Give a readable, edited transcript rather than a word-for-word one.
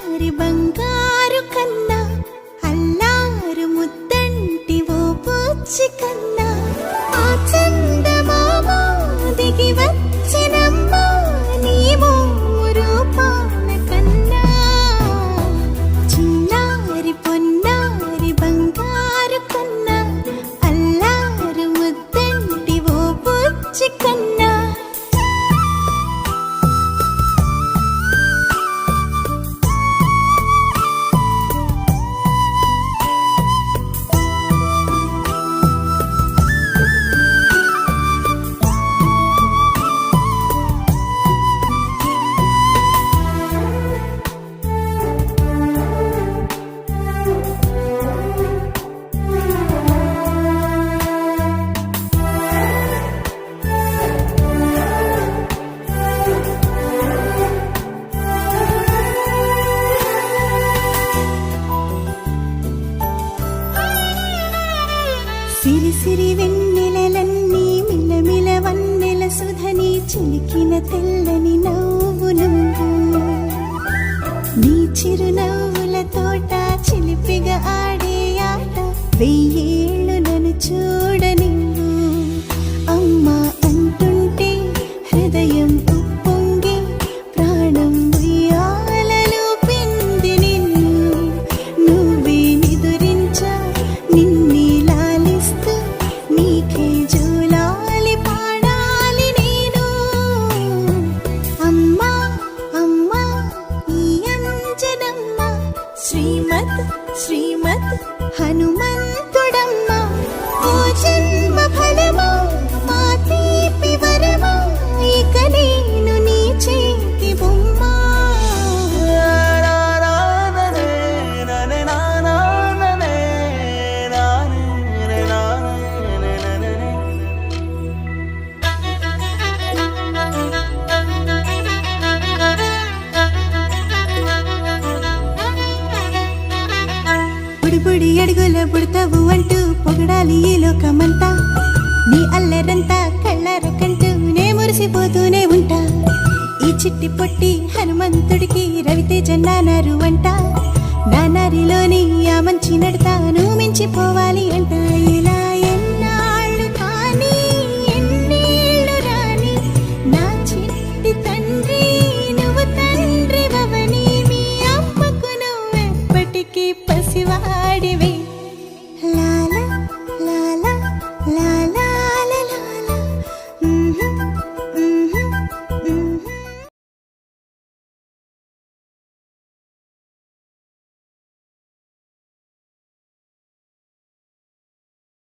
చిన్నారి బంగారు కన్నా అల్లారు ముద్దంటి ఓ పూచి కన్నా ఆ చందమామ దిగి వచ్చినమ్మా నీ రూపాల కన్నా చిన్నారి పొన్నారి బంగారు కన్నా అల్లారు ముద్దంటి ఓ పూచి కన్నా సిరి సిరి వెన్నెలలన్నీ మిలమిల వన్నెల సుధని చిలికిన తెల్లని నవ్వు నువ్వు నీ చిరునవ్వుల తోట చిలిపిగా ఆడే ఆట వెయ్యేళ్ళు నన్ను చూడ నిన్ను అమ్మా అంటుంటే హృదయం ఉప్పొంగి ప్రాణం ఉయ్యాలలో పిండి నిన్ను నువ్వే నిదురించా నిన్నే నీకే జూలాలి పాడాలి నేను అమ్మా అమ్మా ఈ అంజనమ్మ శ్రీమత్ శ్రీమత్ హనుమంతుడమ్మ ఓ జన్మ ఫలమా మా తీపి వరమా ఇక నేను నీ చేతి బొమ్మ బుడి అడుగుల బుడతావు అంటూ పొగడాలి ఈ లోకమంతా నీ అల్లరంతా కళ్ళారకంటూ నే మురిసిపోతూనే ఉంటా ఈ చిట్టి పొట్టి హనుమంతుడికి రవితేజ నానారు అంట నానారిలోని ఆ మంచి నడతాను మించిపోవాలి అంట ఇలా